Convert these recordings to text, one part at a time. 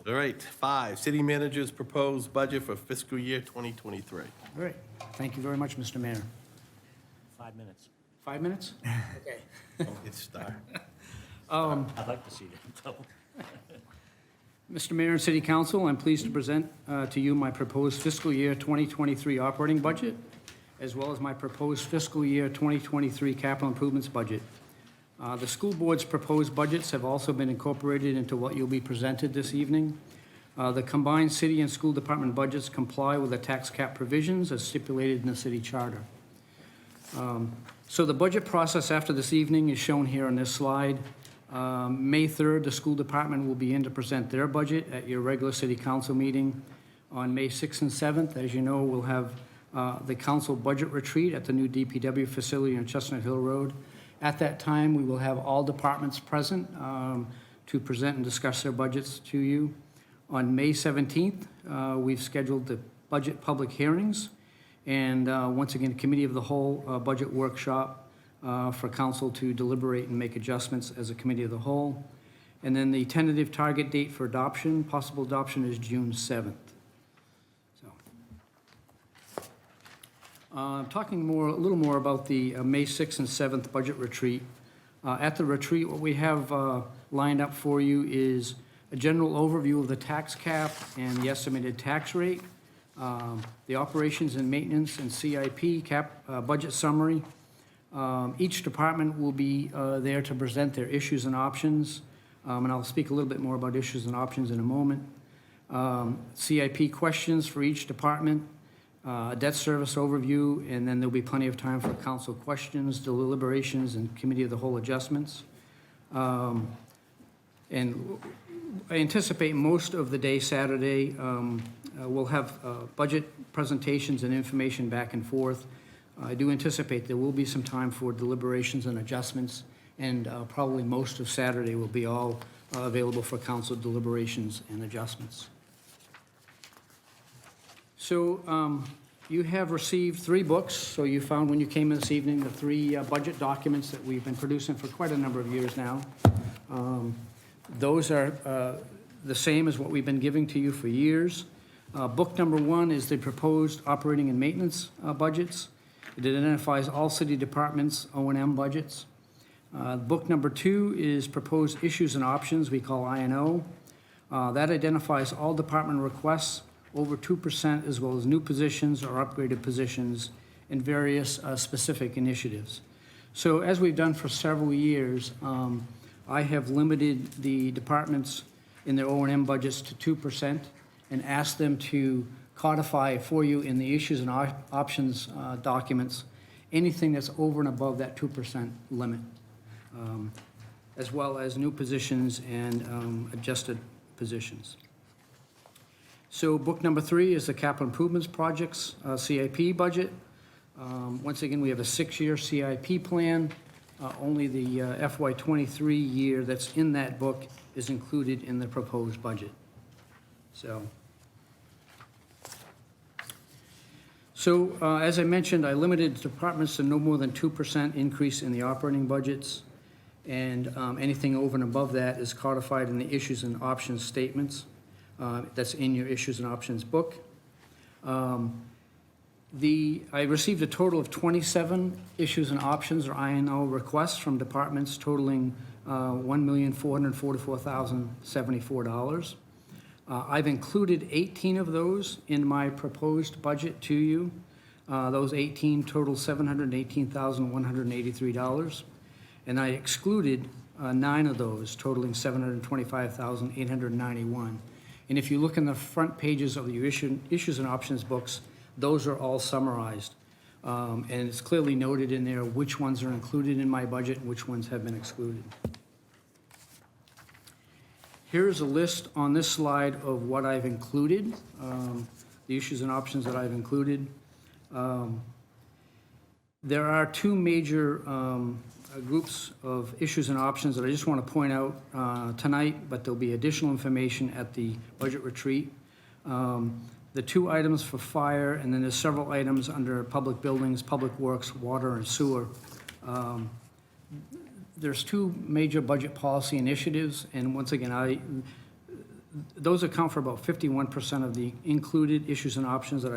All right, 5, city manager's proposed budget for fiscal year 2023. All right. Thank you very much, Mr. Mayor. 5 minutes. 5 minutes? Okay. Don't get started. I'd like to see that, though. Mr. Mayor and City Council, I'm pleased to present to you my proposed fiscal year 2023 operating budget, as well as my proposed fiscal year 2023 capital improvements budget. The school board's proposed budgets have also been incorporated into what you'll be presented this evening. The combined city and school department budgets comply with the tax cap provisions as stipulated in the city charter. So the budget process after this evening is shown here on this slide. May 3rd, the school department will be in to present their budget at your regular city council meeting. On May 6th and 7th, as you know, we'll have the council budget retreat at the new DPW facility on Chestnut Hill Road. At that time, we will have all departments present to present and discuss their budgets to you. On May 17th, we've scheduled the budget public hearings and once again, Committee of the Whole budget workshop for council to deliberate and make adjustments as a committee of the whole. And then the tentative target date for adoption, possible adoption, is June 7th. So, talking a little more about the May 6th and 7th budget retreat. At the retreat, what we have lined up for you is a general overview of the tax cap and the estimated tax rate, the operations and maintenance and CIP cap budget summary. Each department will be there to present their issues and options, and I'll speak a little bit more about issues and options in a moment. CIP questions for each department, debt service overview, and then there'll be plenty of time for council questions, deliberations, and committee of the whole adjustments. And I anticipate most of the day Saturday we'll have budget presentations and information back and forth. I do anticipate there will be some time for deliberations and adjustments, and probably most of Saturday will be all available for council deliberations and adjustments. So you have received 3 books. So you found when you came in this evening the 3 budget documents that we've been producing for quite a number of years now. Those are the same as what we've been giving to you for years. Book number 1 is the proposed operating and maintenance budgets. It identifies all city departments' O&M budgets. Book number 2 is proposed issues and options, we call I&O. That identifies all department requests over 2%, as well as new positions or upgraded positions and various specific initiatives. So as we've done for several years, I have limited the departments in their O&M budgets to 2% and asked them to codify for you in the issues and options documents anything that's over and above that 2% limit, as well as new positions and adjusted positions. So book number 3 is the capital improvements projects CIP budget. Once again, we have a 6-year CIP plan. Only the FY23 year that's in that book is included in the proposed budget. So as I mentioned, I limited departments to no more than 2% increase in the operating budgets, and anything over and above that is codified in the issues and options statements. That's in your issues and options book. I received a total of 27 issues and options or I&O requests from departments totaling $1,444,074. I've included 18 of those in my proposed budget to you. Those 18 total $718,183. And I excluded 9 of those totaling $725,891. And if you look in the front pages of your issues and options books, those are all summarized. And it's clearly noted in there which ones are included in my budget and which ones have been excluded. Here's a list on this slide of what I've included, the issues and options that I've included. There are 2 major groups of issues and options that I just want to point out tonight, but there'll be additional information at the budget retreat. The 2 items for fire, and then there's several items under public buildings, public works, water, and sewer. There's 2 major budget policy initiatives, and once again, those account for about 51% of the included issues and options that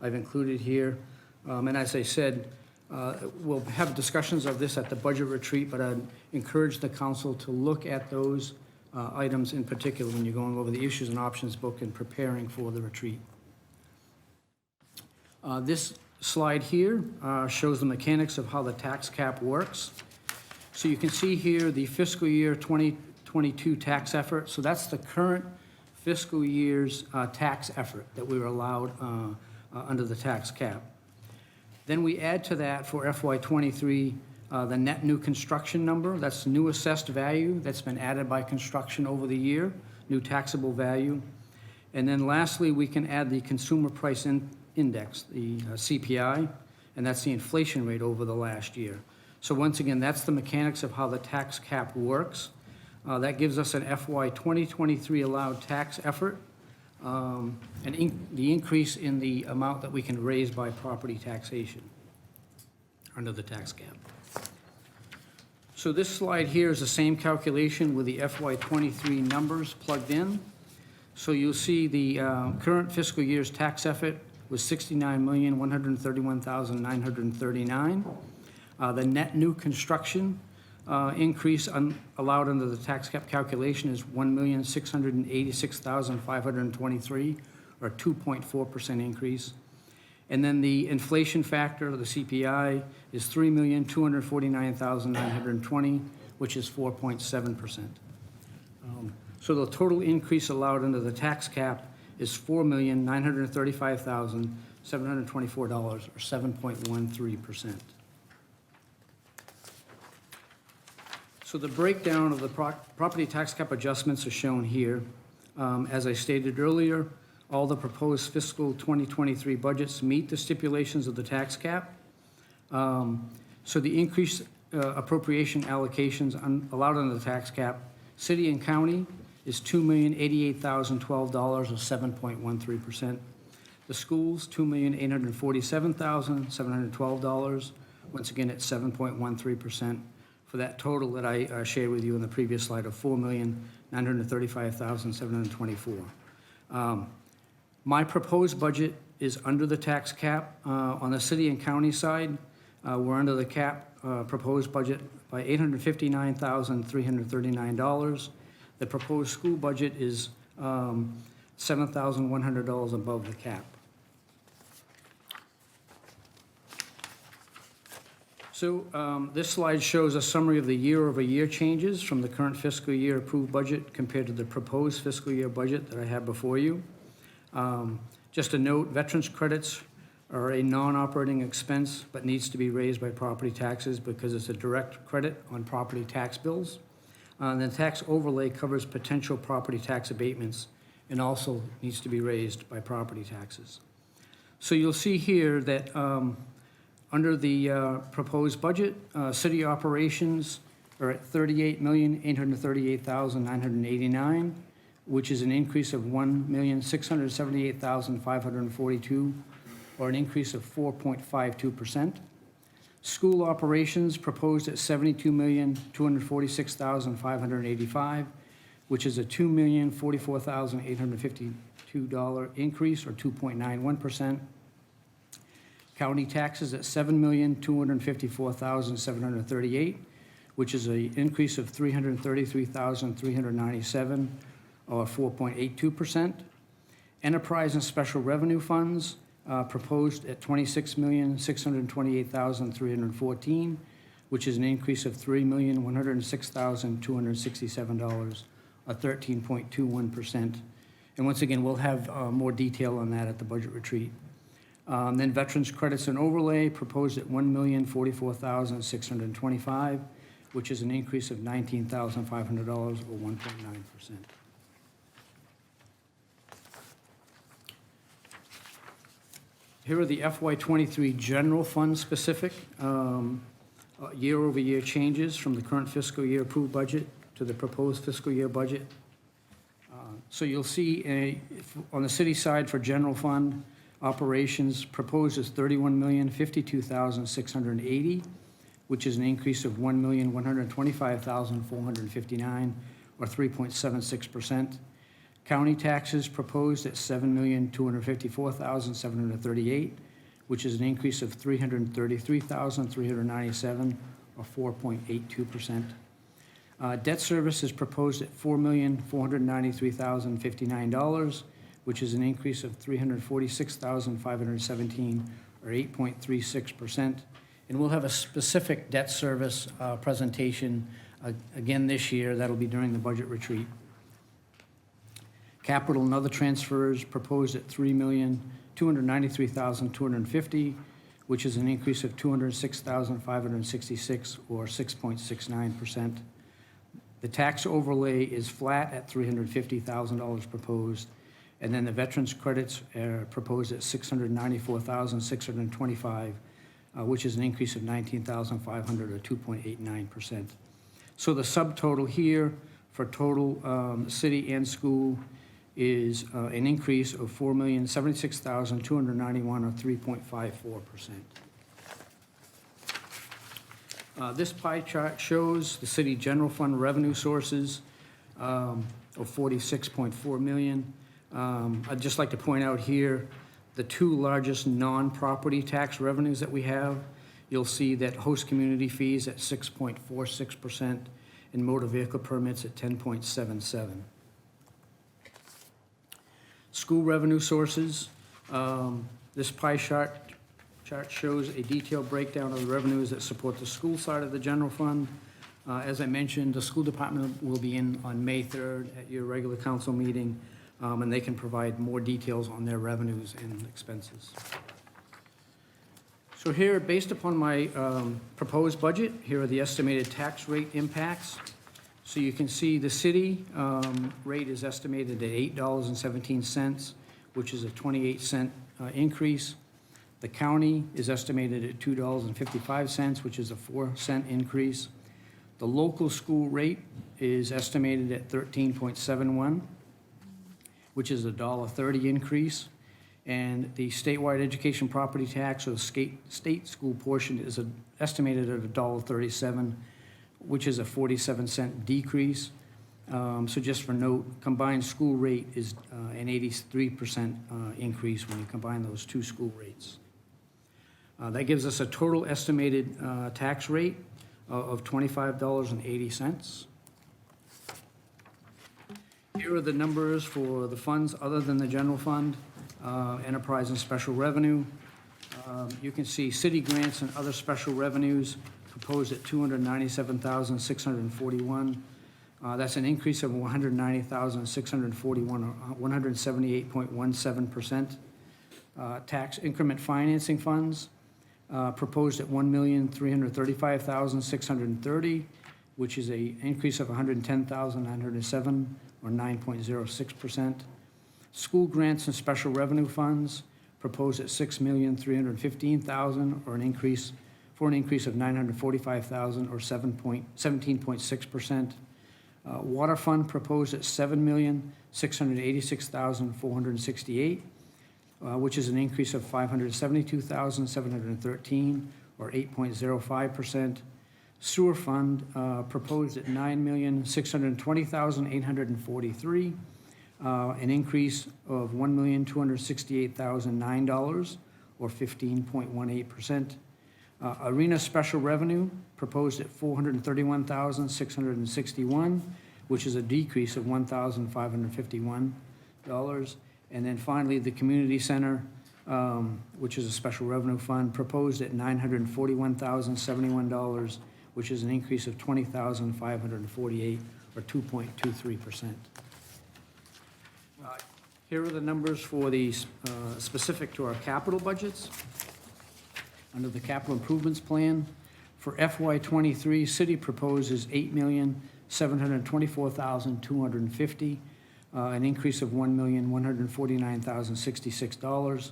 I've included here. And as I said, we'll have discussions of this at the budget retreat, but I'd encourage the council to look at those items in particular when you're going over the issues and options book and preparing for the retreat. This slide here shows the mechanics of how the tax cap works. So you can see here the fiscal year 2022 tax effort. So that's the current fiscal year's tax effort that we were allowed under the tax cap. Then we add to that for FY23 the net new construction number. That's new assessed value that's been added by construction over the year, new taxable value. And then lastly, we can add the consumer price index, the CPI, and that's the inflation rate over the last year. So once again, that's the mechanics of how the tax cap works. That gives us an FY 2023 allowed tax effort, and the increase in the amount that we can raise by property taxation under the tax cap. So this slide here is the same calculation with the FY 23 numbers plugged in. So you'll see the current fiscal year's tax effort was $69,131,939. The net new construction increase allowed under the tax cap calculation is $1,686,523, or 2.4% increase. And then the inflation factor, the CPI, is $3,249,920, which is 4.7%. So the total increase allowed under the tax cap is $4,935,724, or 7.13%. So the breakdown of the property tax cap adjustments are shown here. As I stated earlier, all the proposed fiscal 2023 budgets meet the stipulations of the tax cap. So the increased appropriation allocations allowed under the tax cap, city and county, is $2,088,012, or 7.13%. The schools, $2,847,712, once again at 7.13%, for that total that I shared with you in the previous slide of $4,935,724. My proposed budget is under the tax cap. On the city and county side, we're under the cap proposed budget by $859,339. The proposed school budget is $7,100 above the cap. So this slide shows a summary of the year-over-year changes from the current fiscal year approved budget compared to the proposed fiscal year budget that I have before you. Just a note, veterans credits are a non-operating expense but needs to be raised by property taxes because it's a direct credit on property tax bills. The tax overlay covers potential property tax abatements and also needs to be raised by property taxes. So you'll see here that under the proposed budget, city operations are at $38,838,989, which is an increase of $1,678,542, or an increase of 4.52%. School operations proposed at $72,246,585, which is a $2,044,852 increase, or 2.91%. County taxes at $7,254,738, which is an increase of $333,397, or 4.82%. Enterprise and special revenue funds proposed at $26,628,314, which is an increase of $3,106,267, or 13.21%. And once again, we'll have more detail on that at the budget retreat. Then veterans credits and overlay proposed at $1,044,625, which is an increase of $19,500, or 1.9%. Here are the FY23 general fund specific year-over-year changes from the current fiscal year approved budget to the proposed fiscal year budget. So you'll see on the city side for general fund operations proposed is $31,052,680, which is an increase of $1,125,459, or 3.76%. County taxes proposed at $7,254,738, which is an increase of $333,397, or 4.82%. Debt service is proposed at $4,493,059, which is an increase of $346,517, or 8.36%. And we'll have a specific debt service presentation again this year. That'll be during the budget retreat. Capital and other transfers proposed at $3,293,250, which is an increase of $206,566, or 6.69%. The tax overlay is flat at $350,000 proposed, and then the veterans credits are proposed at $694,625, which is an increase of $19,500, or 2.89%. So the subtotal here for total city and school is an increase of $4,076,291, or 3.54%. This pie chart shows the city general fund revenue sources of $46.4 million. I'd just like to point out here the two largest non-property tax revenues that we have. You'll see that host community fees at 6.46% and motor vehicle permits at 10.77%. School revenue sources. This pie chart shows a detailed breakdown of the revenues that support the school side of the general fund. As I mentioned, the school department will be in on May 3rd at your regular council meeting, and they can provide more details on their revenues and expenses. So here, based upon my proposed budget, here are the estimated tax rate impacts. So you can see the city rate is estimated at $8.17, which is a 28-cent increase. The county is estimated at $2.55, which is a 4-cent increase. The local school rate is estimated at 13.71, which is a $1.30 increase. And the statewide education property tax, or the state school portion, is estimated at $1.37, which is a 47-cent decrease. So just for note, combined school rate is an 83% increase when you combine those two school rates. That gives us a total estimated tax rate of $25.80. Here are the numbers for the funds other than the general fund, enterprise and special revenue. You can see city grants and other special revenues proposed at $297,641. That's an increase of $190,641, or 178.17%. Tax increment financing funds proposed at $1,335,630, which is an increase of $110,907, or 9.06%. School grants and special revenue funds proposed at $6,315,000, or an increase of $945,000, or 17.6%. Water fund proposed at $7,686,468, which is an increase of $572,713, or 8.05%. Sewer fund proposed at $9,620,843, an increase of $1,268,009, or 15.18%. Arena special revenue proposed at $431,661, which is a decrease of $1,551. And then finally, the community center, which is a special revenue fund, proposed at $941,071, which is an increase of $20,548, or 2.23%. Here are the numbers for the specific to our capital budgets. Under the capital improvements plan, for FY23, city proposes $8,724,250, an increase of $1,149,066.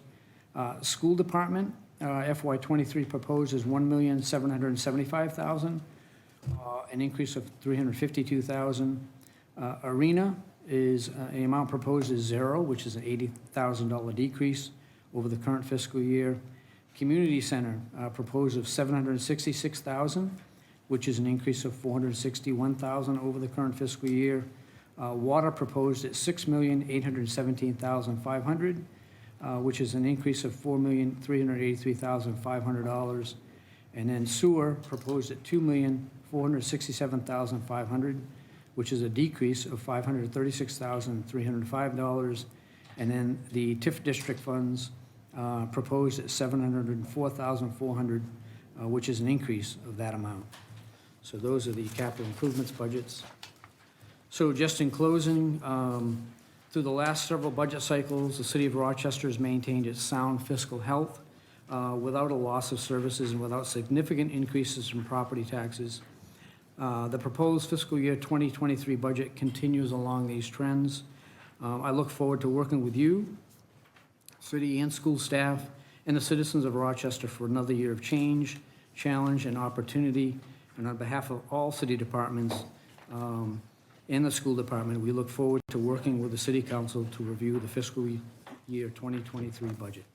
School department, FY23 proposes $1,775,000, an increase of $352,000. Arena is, the amount proposed is $0, which is an $80,000 decrease over the current fiscal year. Community center proposed of $766,000, which is an increase of $461,000 over the current fiscal year. Water proposed at $6,817,500, which is an increase of $4,383,500. And then sewer proposed at $2,467,500, which is a decrease of $536,305. And then the TIF district funds proposed at $704,400, which is an increase of that amount. So those are the capital improvements budgets. So just in closing, through the last several budget cycles, the city of Rochester has maintained its sound fiscal health without a loss of services and without significant increases in property taxes. The proposed fiscal year 2023 budget continues along these trends. I look forward to working with you, city and school staff, and the citizens of Rochester for another year of change, challenge, and opportunity. And on behalf of all city departments and the school department, we look forward to working with the city council to review the fiscal year 2023 budget.